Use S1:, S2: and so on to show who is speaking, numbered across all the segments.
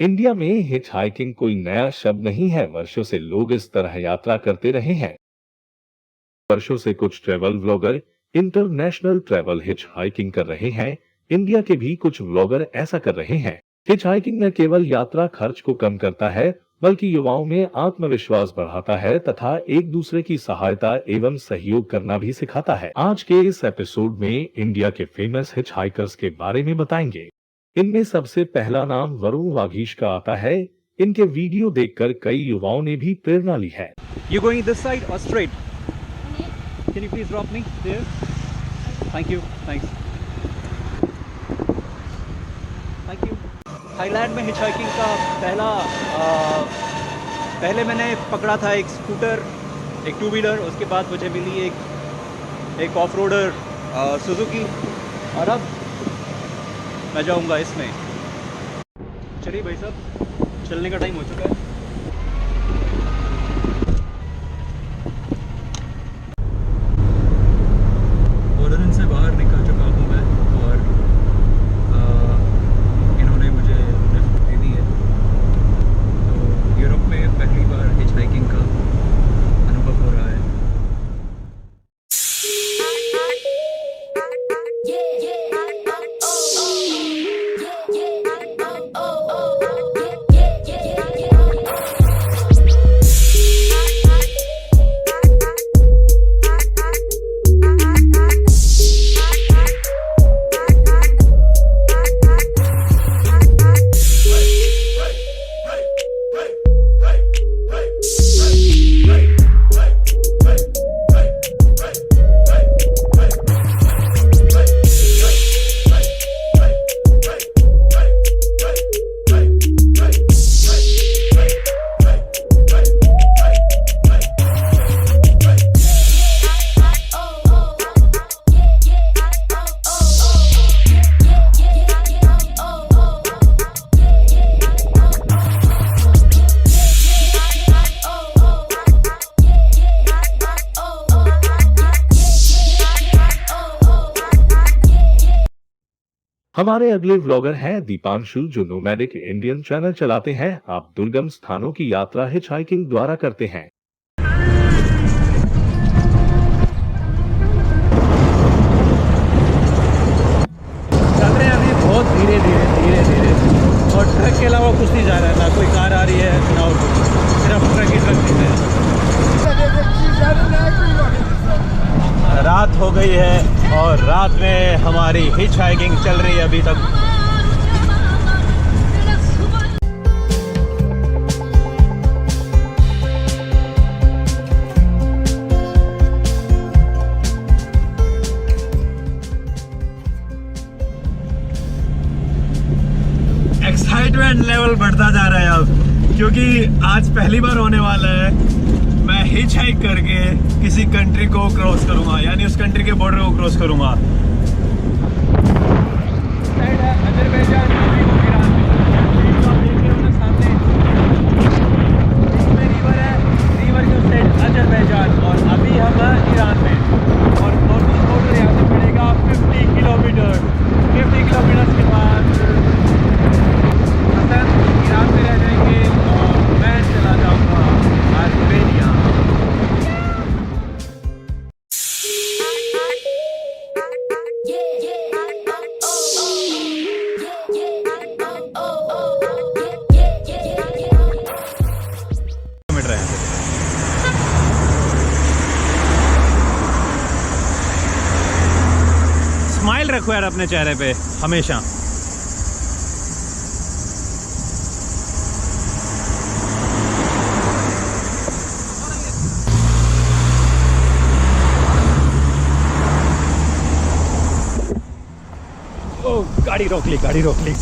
S1: India में hitch hiking कोई नया शब्द नहीं है। वर्षों से लोग इस तरह यात्रा करते रहे हैं। वर्षों से कुछ travel vlogger international travel hitch hiking कर रहे हैं। इंडिया के भी कुछ व्लॉगर ऐसा कर रहे हैं। हिच हाइकिंग न केवल यात्रा खर्च को कम करता है, बल्कि युवाओं में आत्मविश्वास बढ़ाता है तथा एक दूसरे की सहायता एवं सहयोग करना भी सिखाता है। आज के इस एपिसोड में इंडिया के फेमस हिच हाइकर्स के बारे में बताएंगे। इनमें सबसे पहला नाम वरुण वागीश का आता है। इनके वीडियो देखकर कई युवाओं ने भी प्रेरणा ली है।
S2: You going this side or straight? Can you please drop me there? Thank you. Thanks. Thank you. Thailand में हिचहाइकिंग का पहले मैंने पकड़ा था एक स्कूटर, एक टू व्हीलर। उसके बाद मुझे मिली एक ऑफ रोडर सुजुकी, और अब मैं जाऊंगा इसमें। चलिए भाई साहब, चलने का टाइम हो चुका है। बॉर्डर से बाहर निकल चुका हूँ मैं, और इन्होंने मुझे लिफ्ट दे दी है। तो यूरोप में पहली बार हिच हाइकिंग का अनुभव हो रहा है।
S1: हमारे अगले व्लॉगर हैं दीपांशु, जो नोमैडिक इंडियन चैनल चलाते हैं। आप दुर्गम स्थानों की यात्रा हिच हाइकिंग द्वारा करते हैं।
S2: चल रहे हैं अभी बहुत धीरे धीरे, और ट्रक के अलावा कुछ नहीं जा रहा है। ना कोई कार आ रही है, ना और कुछ, सिर्फ ट्रक ही ट्रक दिख रहे हैं। रात हो गई है और रात में हमारी हिच हाइकिंग चल रही है अभी तक। एक्साइटमेंट लेवल बढ़ता जा रहा है अब, क्योंकि आज पहली बार होने वाला है मैं हिच हाइक करके किसी कंट्री को क्रॉस करूंगा, यानी उस कंट्री के बॉर्डर को क्रॉस करूंगा। रिवर के साइड अजरबैजान, और अभी हम ईरान में, और नॉर्थ बॉर्डर यहाँ से पड़ेगा 50 किलोमीटर। 50 किलोमीटर के बाद ईरान में रह जाएंगे और मैं चला जाऊंगा आर्मेनिया। स्माइल रखो यार अपने चेहरे पे हमेशा। गाड़ी रोक ली।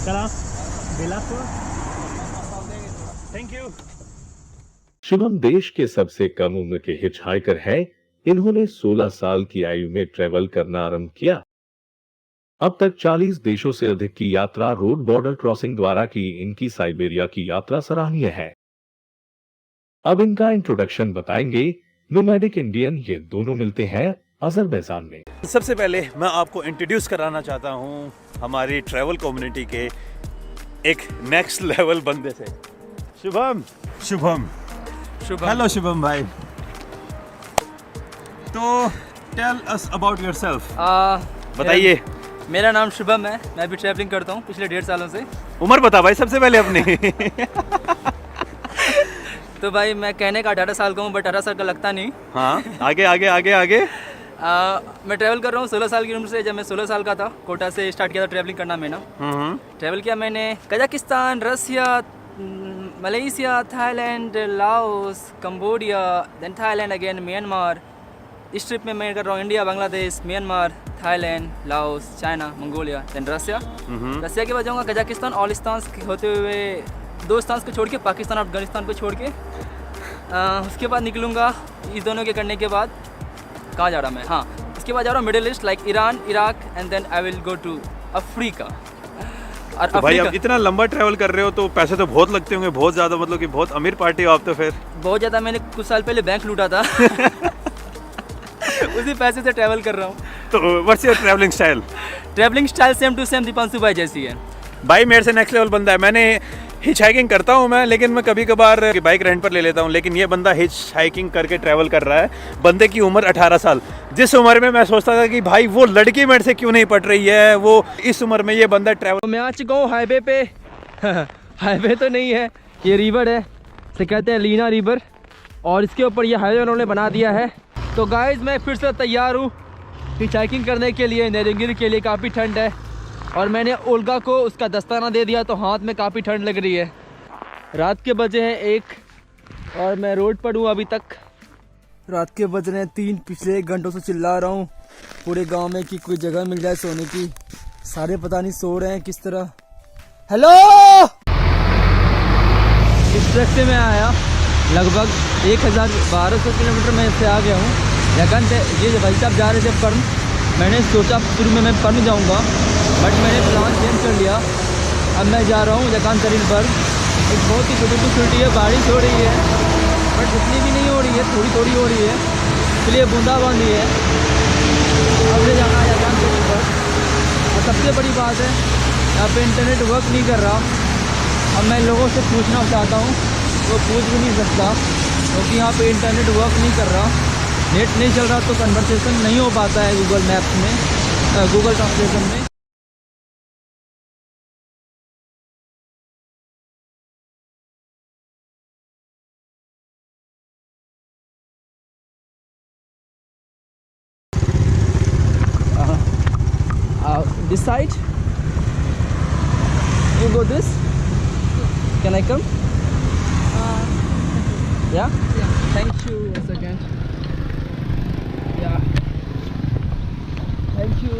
S2: चला बिलासपुर। Thank you.
S1: शुभम देश के सबसे कम उम्र के हिच हाइकर है। इन्होंने 16 साल की आयु में ट्रेवल करना आरंभ किया। अब तक 40 देशों से अधिक की यात्रा रोड बॉर्डर क्रॉसिंग द्वारा की। इनकी साइबेरिया की यात्रा सराहनीय है। अब इनका इंट्रोडक्शन बताएंगे। नोमैडिक इंडियन, ये दोनों मिलते हैं अजरबैजान में।
S3: सबसे पहले मैं आपको इंट्रोड्यूस कराना चाहता हूँ हमारी ट्रैवल कम्युनिटी के एक नेक्स्ट लेवल बंदे से, शुभम। शुभम हेलो शुभम भाई, तो टेल अस अबाउट योरसेल्फ। बताइए।
S4: मेरा नाम शुभम है, मैं भी ट्रैवलिंग करता हूँ पिछले 1.5 सालों से।
S3: उम्र बता भाई सबसे पहले अपनी।
S4: तो भाई मैं कहने का 18 साल का हूँ, बट 18 साल का लगता नहीं।
S3: हाँ, आगे आगे आगे आगे।
S4: मैं ट्रैवल कर रहा हूँ 16 साल की उम्र से। जब मैं 16 साल का था, कोटा से स्टार्ट किया था ट्रैवलिंग करना मैंने। ट्रैवल किया मैंने Kazakhstan, Russia, Malaysia, Thailand, Laos, Cambodia, then Thailand again, Myanmar. इस ट्रिप में मैं कर रहा हूँ India, Bangladesh, Myanmar, Thailand, Laos, China, Mongolia, then Russia. Russia के बाद जाऊँगा कजाकिस्तान, ऑल स्थान होते हुए 2 स्थान को छोड़ के, पाकिस्तान, अफगानिस्तान को छोड़ के। उसके बाद निकलूँगा इस दोनों के करने के बाद। कहाँ जा रहा मैं? हाँ, उसके बाद जा रहा हूँ Middle East, like Iran, Iraq, and then I will go to Africa. और
S3: तो भाई अब इतना लंबा ट्रैवल कर रहे हो तो पैसे तो बहुत लगते होंगे, बहुत ज़्यादा, मतलब कि बहुत अमीर पार्टी हो आप तो फिर।
S4: बहुत ज़्यादा। मैंने कुछ साल पहले बैंक लूटा था। उसी पैसे से ट्रैवल कर रहा हूँ।
S3: तो what's your travelling style?
S4: Travelling style same to same Deepanshu भाई जैसी है।
S3: भाई मेरे से नेक्स्ट लेवल बंदा है। मैंने हिच हाइकिंग करता हूँ मैं, लेकिन मैं कभी कभार बाइक रेंट पर ले लेता हूँ, लेकिन ये बंदा हिच हाइकिंग करके ट्रैवल कर रहा है। बंदे की उम्र 18 साल। जिस उम्र में मैं सोचता था कि भाई वो लड़की मेरे से क्यों नहीं पट रही है, वो इस उम्र में ये बंदा ट्रैवल।
S4: मैं आ चुका हूँ हाईवे पे। हाईवे तो नहीं है, ये रिवर है, से कहते हैं लीना रिवर, और इसके ऊपर ये हाईवे उन्होंने बना दिया है। तो गाइज मैं फिर से तैयार हूँ हिच हाइकिंग करने के लिए, नीलगिरी के लिए। काफ़ी ठंड है और मैंने ओल्गा को उसका दस्ताना दे दिया, तो हाथ में काफ़ी ठंड लग रही है। रात के बजे हैं 1 और मैं रोड पर हूँ अभी तक। रात के बज रहे हैं 3। पिछले 1 घंटों से चिल्ला रहा हूँ पूरे गांव में कि कोई जगह मिल जाए सोने की। सारे पता नहीं सो रहे हैं किस तरह। हेलो, इस ट्रक से मैं आया, लगभग 1200 किलोमीटर मैं इससे आ गया हूँ। लेकिन ये भाई साहब जा रहे थे पर्म। मैंने सोचा शुरू में मैं पर्म जाऊँगा, बट मैंने प्लान चेंज कर लिया। अब मैं जा रहा हूँ जकान तरीन पर। एक बहुत ही ब्यूटीफुल सिटी है, बारिश हो रही है बट उतनी भी नहीं हो रही है, थोड़ी थोड़ी हो रही है, इसलिए बूंदाबांदी है। अब ले जाना है जकान तरीन पर। और सबसे बड़ी बात है, यहाँ पे इंटरनेट वर्क नहीं कर रहा। अब मैं लोगों से पूछना चाहता हूँ, वो पूछ भी नहीं सकता क्योंकि यहाँ पे इंटरनेट वर्क नहीं कर रहा। नेट नहीं चल रहा तो कन्वर्सेशन नहीं हो पाता है गूगल मैप्स में, गूगल ट्रांसलेशन में। This side? You go this? Can I come? Yeah? Thank you once again. Yeah. Thank you.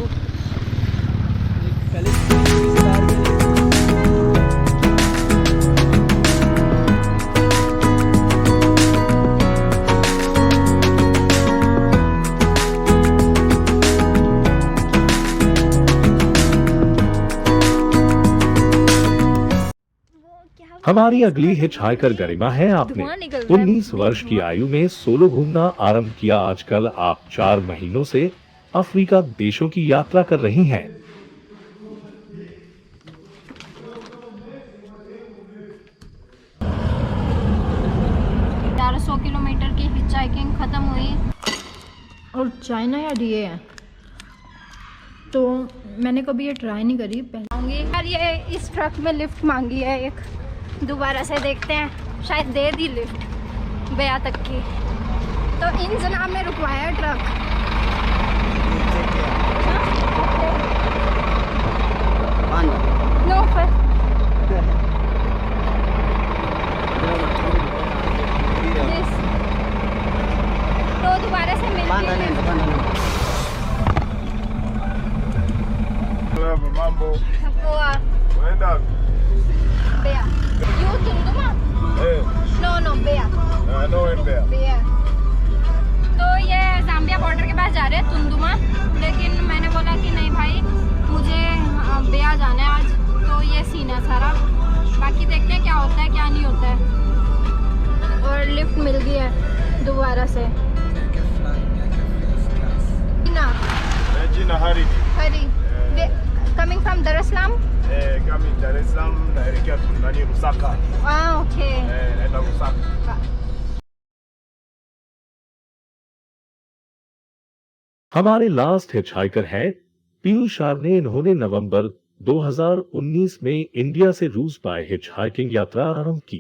S1: हमारी अगली हिच हाइकर गरिमा है। आपने 19 वर्ष की आयु में सोलो घूमना आरंभ किया। आजकल आप 4 महीनों से अफ्रीका देशों की यात्रा कर रही हैं।
S5: 1100 किलोमीटर की हिच हाइकिंग ख़त्म हुई और चाइना या डीए है, तो मैंने कभी ये ट्राई नहीं करी। पहले यार ये इस ट्रक में लिफ्ट मांगी है एक, दोबारा से देखते हैं, शायद दे दी लिफ्ट बया तक की। तो इन जनाब में रुकवाया है ट्रक। नो पर तो दोबारा से मिलते हैं।
S6: Mambo.
S5: Poa.
S6: Unaenda?
S5: Bea. You Tunduma? No, Bea.
S6: No, in there.
S5: Bea. तो ये ज़ाम्बिया बॉर्डर के पास जा रहे हैं, तुंदुमा। लेकिन मैंने बोला कि नहीं भाई, मुझे बेया जाना है आज। तो ये सीन है सारा, बाकी देखते हैं क्या होता है क्या नहीं होता है। और लिफ्ट मिल गई है दोबारा से। Regina.
S6: Regina Haridi.
S5: Hari. Coming from Dar es Salaam?
S6: Kami Dar es Salaam naelekea nani Lusaka.
S5: Ah, okay.
S6: Naenda Lusaka.
S1: हमारे लास्ट हिचहाइकर है पीयूष आर्ने। इन्होंने नवंबर 2019 में इंडिया से रूस बाय हिचहाइकिंग यात्रा आरंभ की।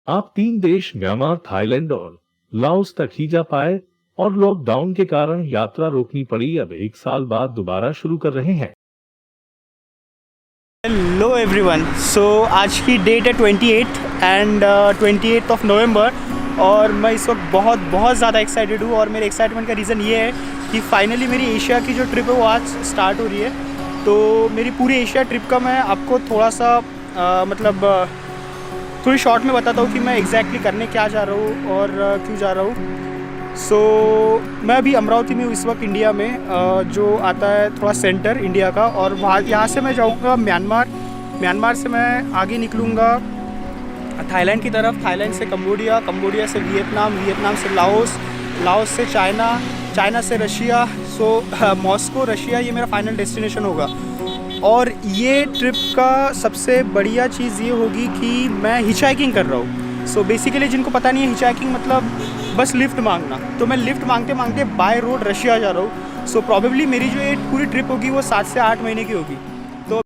S1: आप 3 देश म्यांमार, थाईलैंड और लाओस तक ही जा पाए और लॉकडाउन के कारण यात्रा रोकनी पड़ी। अब 1 साल बाद दोबारा शुरू कर रहे हैं।
S7: हेलो एवरीवन, सो आज की डेट है 28 नवंबर और मैं इस वक्त बहुत ज़्यादा एक्साइटेड हूँ। और मेरे एक्साइटमेंट का रीज़न ये है कि फाइनली मेरी एशिया की जो ट्रिप है वो आज स्टार्ट हो रही है। तो मेरी पूरी एशिया ट्रिप का मैं आपको थोड़ा सा थोड़ी शॉर्ट में बताता हूँ कि मैं एग्जैक्टली करने क्या जा रहा हूँ और क्यों जा रहा हूँ। सो मैं अभी अमरावती में हूँ इस वक्त इंडिया में, जो आता है थोड़ा सेंटर इंडिया का। और वहाँ यहाँ से मैं जाऊँगा म्यांमार से मैं आगे निकलूँगा थाईलैंड की तरफ, थाईलैंड से कंबोडिया से वियतनाम से लाओस से चाइना से रशिया। सो मॉस्को रशिया ये मेरा फाइनल डेस्टिनेशन होगा। और ये ट्रिप का सबसे बढ़िया चीज़ ये होगी कि मैं हिचहाइकिंग कर रहा हूँ। सो बेसिकली जिनको पता नहीं है हिचहाइकिंग मतलब बस लिफ्ट मांगना, तो मैं लिफ्ट मांगते बाय रोड रशिया जा रहा हूँ। सो प्रॉबेबली मेरी जो ये पूरी ट्रिप होगी वो 7 से 8 महीने की होगी। तो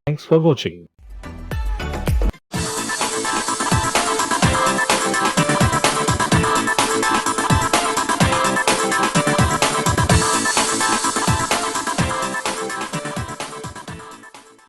S1: Thanks for watching.